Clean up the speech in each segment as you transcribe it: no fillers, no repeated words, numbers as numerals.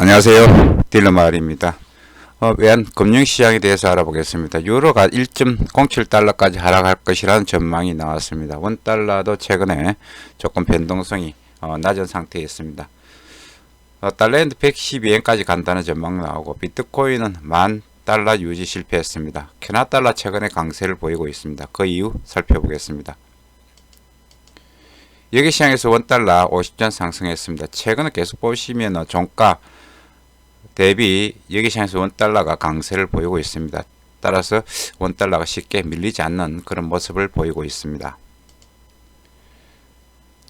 안녕하세요. 딜러마을입니다. 외환 금융시장에 대해서 알아보겠습니다. 유로가 1.07달러까지 하락할 것이라는 전망이 나왔습니다. 원달러도 최근에 조금 변동성이 낮은 상태에 있습니다. 달러엔드 112엔까지 간다는 전망 나오고, 비트코인은 10,000달러 유지 실패했습니다. 캐나달러 최근에 강세를 보이고 있습니다. 그 이유 살펴보겠습니다. 여기 시장에서 원달러 50전 상승했습니다. 최근에 계속 보시면 종가 대비 여기 시장에서 원달러가 강세를 보이고 있습니다. 따라서 원달러가 쉽게 밀리지 않는 그런 모습을 보이고 있습니다.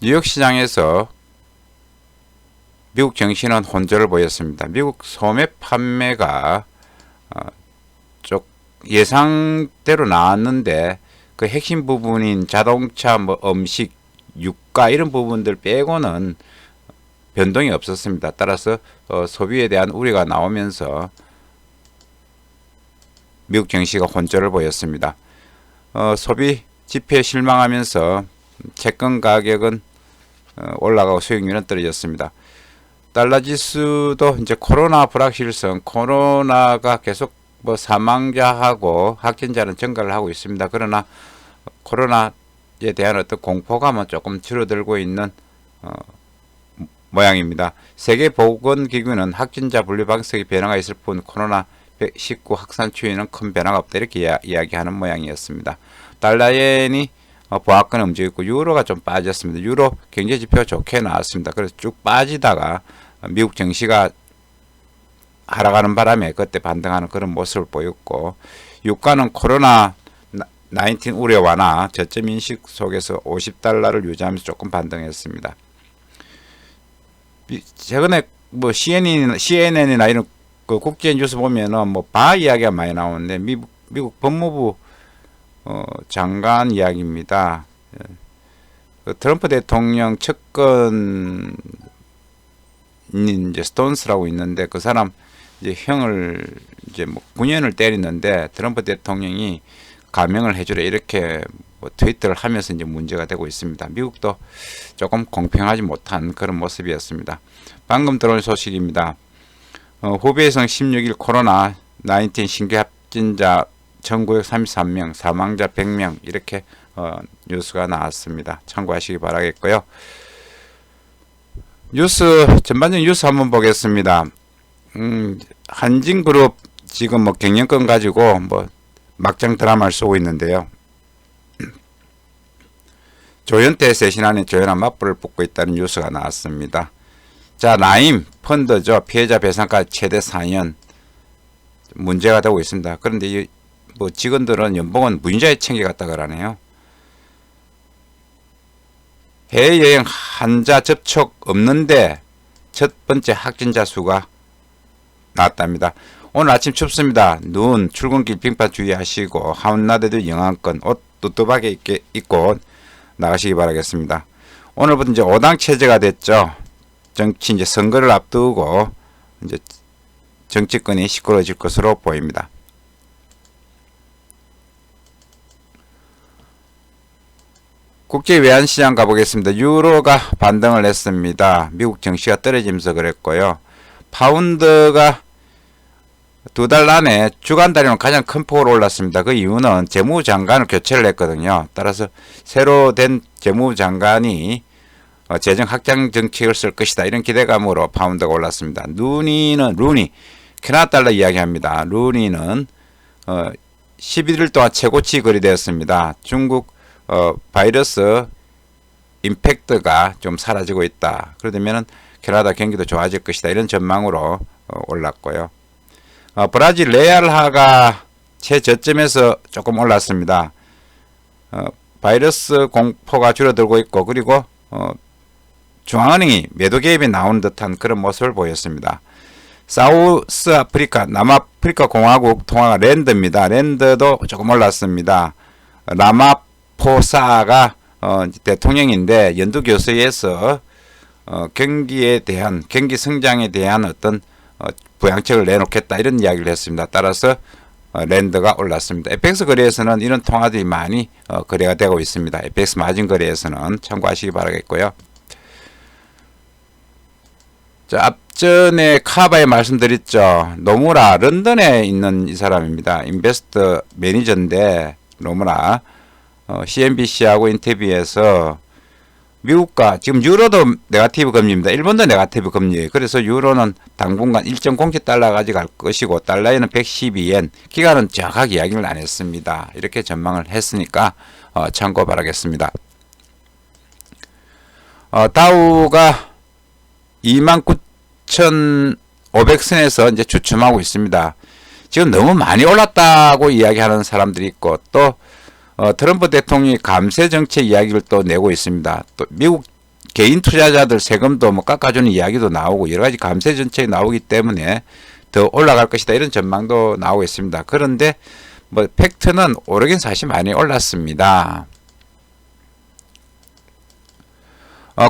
뉴욕 시장에서 미국 증시는 혼조를 보였습니다. 미국 소매 판매가 예상대로 나왔는데, 그 핵심 부분인 자동차, 음식, 유가 이런 부분들 빼고는 변동이 없었습니다. 따라서 소비에 대한 우려가 나오면서 미국 증시가 혼조를 보였습니다. 소비 지표에 실망하면서 채권 가격은 올라가고 수익률은 떨어졌습니다. 달러 지수도 이제 코로나 불확실성, 코로나가 계속 사망자하고 확진자는 증가를 하고 있습니다. 그러나 코로나에 대한 어떤 공포감은 조금 줄어들고 있는 모양입니다. 세계보건기구는 확진자 분류 방식의 변화가 있을 뿐 코로나19 확산 추이는 큰 변화가 없다, 이렇게 이야기하는 모양이었습니다. 달러엔이 보합권 움직이고 유로가 좀 빠졌습니다. 유로 경제지표가 좋게 나왔습니다. 그래서 쭉 빠지다가 미국 증시가 하락하는 바람에 그때 반등하는 그런 모습을 보였고, 유가는 코로나 19 우려 완화, 저점 인식 속에서 50달러를 유지하면서 조금 반등했습니다. 최근에 CNN이나 이런 그 국제 뉴스 보면은 바 이야기가 많이 나오는데, 미국 법무부 장관 이야기입니다. 그 트럼프 대통령 측근인 이제 스톤스라고 있는데, 그 사람 이제 형을 이제 9년을 때리는데 트럼프 대통령이 감형을 해주래, 이렇게 트위터를 하면서 이제 문제가 되고 있습니다. 미국도 조금 공평하지 못한 그런 모습이었습니다. 방금 들어온 소식입니다. 후베이성 16일 코로나 19 신규 확진자 1933명, 사망자 100명, 이렇게 뉴스가 나왔습니다. 참고하시기 바라겠고요. 전반적인 뉴스 한번 보겠습니다. 한진그룹 지금 경영권 가지고 막장 드라마를 쏘고 있는데요. 조현태 세신안에 조현아 맞불을 붙고 있다는 뉴스가 나왔습니다. 자, 라임 펀드죠. 피해자 배상가 최대 4년 문제가 되고 있습니다. 그런데 이 직원들은 연봉은 무이자에 챙겨갔다 그러네요. 해외여행 환자 접촉 없는데 첫 번째 확진자 수가 나왔답니다. 오늘 아침 춥습니다. 눈, 출근길 빙판 주의하시고 한낮에도 영하권, 옷 뚜뚜하게 입고 나가시기 바라겠습니다. 오늘부터 이제 5당 체제가 됐죠. 정치 이제 선거를 앞두고 이제 정치권이 시끄러워질 것으로 보입니다. 국제 외환시장 가보겠습니다. 유로가 반등을 했습니다. 미국 증시가 떨어지면서 그랬고요. 파운드가 2달 안에 주간 단위로 가장 큰 폭으로 올랐습니다. 그 이유는 재무장관을 교체를 했거든요. 따라서 새로 된 재무장관이 재정 확장 정책을 쓸 것이다, 이런 기대감으로 파운드가 올랐습니다. 루니 캐나달러 이야기합니다. 루니는 11일 동안 최고치 거래되었습니다. 중국 바이러스 임팩트가 좀 사라지고 있다. 그러면은 캐나다 경기도 좋아질 것이다, 이런 전망으로 올랐고요. 브라질 레알화가 최저점에서 조금 올랐습니다. 바이러스 공포가 줄어들고 있고, 그리고 중앙은행이 매도 개입이 나오는 듯한 그런 모습을 보였습니다. 사우스 아프리카, 남아프리카 공화국 통화가 랜드입니다. 랜드도 조금 올랐습니다. 라마포사가 대통령인데 연두교수에서 경기에 대한, 경기 성장에 대한 어떤 부양책을 내놓겠다, 이런 이야기를 했습니다. 따라서 랜드가 올랐습니다. FX 거래에서는 이런 통화들이 많이 거래가 되고 있습니다. FX 마진 거래에서는 참고하시기 바라겠고요. 자, 앞전에 카바에 말씀드렸죠. 노무라 런던에 있는 이 사람입니다. 인베스트 매니저인데 노무라 CNBC하고 인터뷰에서 미국과 지금 유로도 네거티브 금리입니다. 일본도 네거티브 금리예요. 그래서 유로는 당분간 1.07달러까지 갈 것이고 달러에는 112엔 기간은 정확하게 이야기를 안 했습니다. 이렇게 전망을 했으니까 참고 바라겠습니다. 다우가 29,500선에서 이제 주춤하고 있습니다. 지금 너무 많이 올랐다고 이야기하는 사람들이 있고 또 트럼프 대통령이 감세 정책 이야기를 또 내고 있습니다. 또 미국 개인 투자자들 세금도 뭐 깎아주는 이야기도 나오고 여러 가지 감세 정책이 나오기 때문에 더 올라갈 것이다 이런 전망도 나오고 있습니다. 그런데 뭐 팩트는 오르긴 사실 많이 올랐습니다.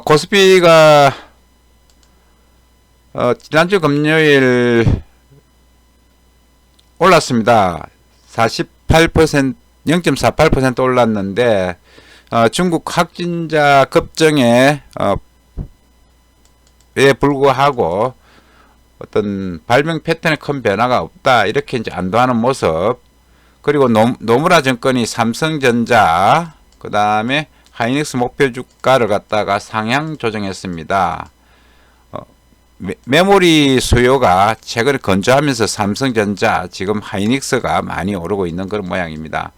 코스피가 지난주 금요일 올랐습니다. 48% 0.48% 올랐는데 중국 확진자 급증에 불구하고 어떤 발명 패턴에 큰 변화가 없다 이렇게 이제 안도하는 모습. 그리고 노무라 증권이 삼성전자 그 다음에 하이닉스 목표 주가를 갖다가 상향 조정했습니다. 메모리 수요가 최근에 건조하면서 삼성전자 지금 하이닉스가 많이 오르고 있는 그런 모양입니다.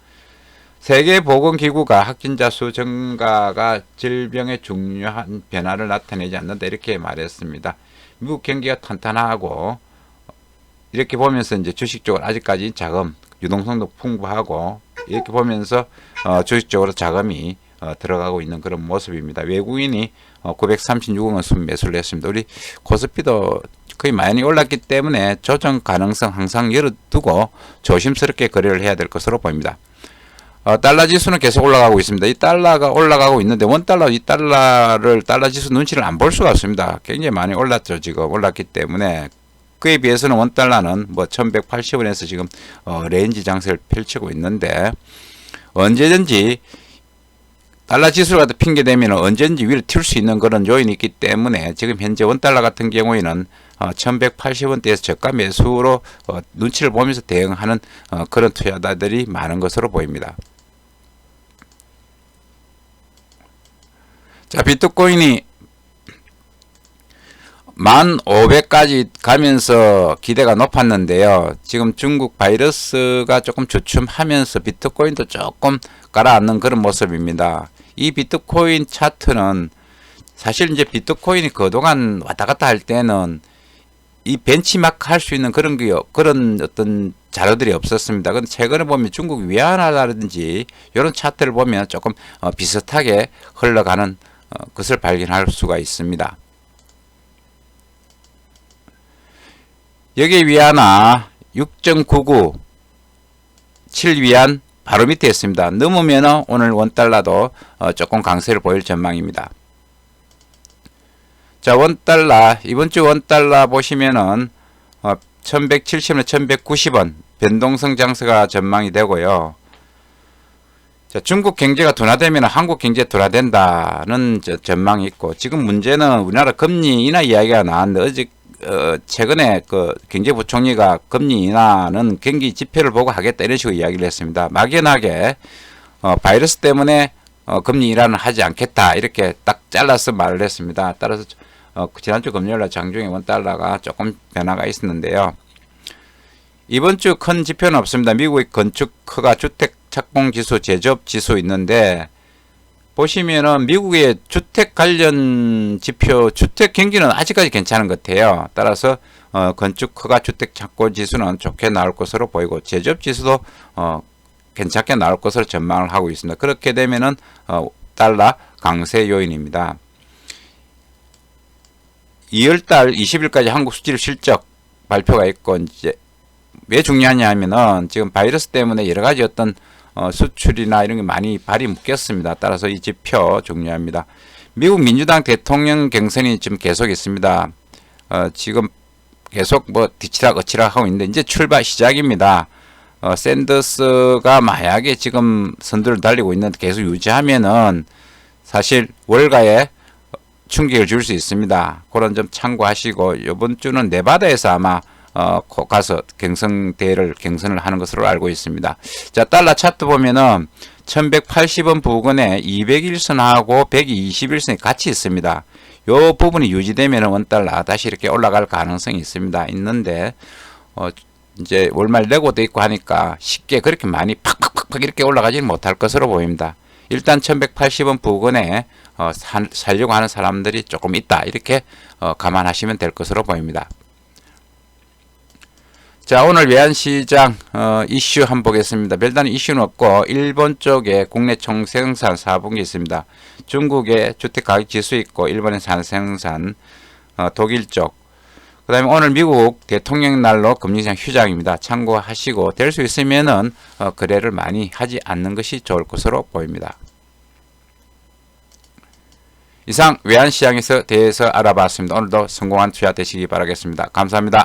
세계보건기구가 확진자 수 증가가 질병의 중요한 변화를 나타내지 않는다 이렇게 말했습니다. 미국 경기가 탄탄하고 이렇게 보면서 이제 주식적으로 아직까지 자금 유동성도 풍부하고 이렇게 보면서 주식적으로 자금이 들어가고 있는 그런 모습입니다. 외국인이 936원 순 매수를 했습니다. 우리 코스피도 거의 많이 올랐기 때문에 조정 가능성 항상 열어두고 조심스럽게 거래를 해야 될 것으로 보입니다. 달러 지수는 계속 올라가고 있습니다. 이 달러가 올라가고 있는데 원달러, 이 달러 지수 눈치를 안 볼 수가 없습니다. 굉장히 많이 올랐죠. 지금 올랐기 때문에 그에 비해서는 원달러는 뭐 1180원에서 지금 레인지 장세를 펼치고 있는데 언제든지 달러 지수가 핑계 대면 언제든지 위로 튈 수 있는 그런 요인이 있기 때문에 지금 현재 원달러 같은 경우에는 1180원대에서 저가 매수로 눈치를 보면서 대응하는 그런 투자자들이 많은 것으로 보입니다. 자, 비트코인이 1500까지 가면서 기대가 높았는데요. 지금 중국 바이러스가 조금 주춤하면서 비트코인도 조금 가라앉는 그런 모습입니다. 이 비트코인 차트는 사실 이제 비트코인이 그동안 왔다 갔다 할 때는 이 벤치마크 할 수 있는 그런 어떤 자료들이 없었습니다. 근데 최근에 보면 중국 위안화라든지 이런 차트를 보면 조금 비슷하게 흘러가는 것을 발견할 수가 있습니다. 여기 위안화 6.99 7위안 바로 밑에 있습니다. 넘으면 오늘 원달러도 조금 강세를 보일 전망입니다. 자, 원달러 이번주 원달러 보시면은 1170원 1190원 변동성 장세가 전망이 되고요. 자, 중국 경제가 둔화되면 한국 경제 둔화된다는 전망이 있고 지금 문제는 우리나라 금리 인하 이야기가 나왔는데 어제 최근에 그 경제부총리가 금리 인하는 경기 지표를 보고 하겠다 이런 식으로 이야기를 했습니다. 막연하게 바이러스 때문에 금리 인하는 하지 않겠다 이렇게 딱 잘라서 말을 했습니다. 따라서 지난주 금요일날 장중에 원달러가 조금 변화가 있었는데요. 이번 주 큰 지표는 없습니다. 미국의 건축 허가 주택 착공 지수 제조업 지수 있는데 보시면은 미국의 주택 관련 지표 주택 경기는 아직까지 괜찮은 것 같아요. 따라서 건축 허가 주택 착공 지수는 좋게 나올 것으로 보이고 제조업 지수도 괜찮게 나올 것으로 전망을 하고 있습니다. 그렇게 되면은 달러 강세 요인입니다. 2월달 20일까지 한국 수질 실적 발표가 있고 이제 왜 중요하냐 하면은 지금 바이러스 때문에 여러 가지 어떤 수출이나 이런 게 많이 발이 묶였습니다. 따라서 이 지표 중요합니다. 미국 민주당 대통령 경선이 지금 계속 있습니다. 지금 계속 뭐 뒤치락 어치락 하고 있는데 이제 출발 시작입니다. 샌더스가 만약에 지금 선두를 달리고 있는데 계속 유지하면은 사실 월가에 충격을 줄 수 있습니다. 그런 점 참고하시고 이번 주는 네바다에서 아마 가서 경선을 하는 것으로 알고 있습니다. 자, 달러 차트 보면은 1180원 부근에 201선하고 121선이 같이 있습니다. 요 부분이 유지되면 원달러 다시 이렇게 올라갈 가능성이 있는데 이제 월말 레고도 있고 하니까 쉽게 그렇게 많이 팍팍팍팍 이렇게 올라가지는 못할 것으로 보입니다. 일단 1180원 부근에 살려고 하는 사람들이 조금 있다, 이렇게 감안하시면 될 것으로 보입니다. 자, 오늘 외환시장 이슈 한번 보겠습니다. 별다른 이슈는 없고 일본 쪽에 국내 총생산 4분기 있습니다. 중국에 주택가격지수 있고 일본의 산생산, 독일 쪽, 그 다음에 오늘 미국 대통령 날로 금리시장 휴장입니다. 참고하시고 될 수 있으면은 거래를 많이 하지 않는 것이 좋을 것으로 보입니다. 이상 외환시장에서 대해서 알아봤습니다. 오늘도 성공한 투자 되시기 바라겠습니다. 감사합니다.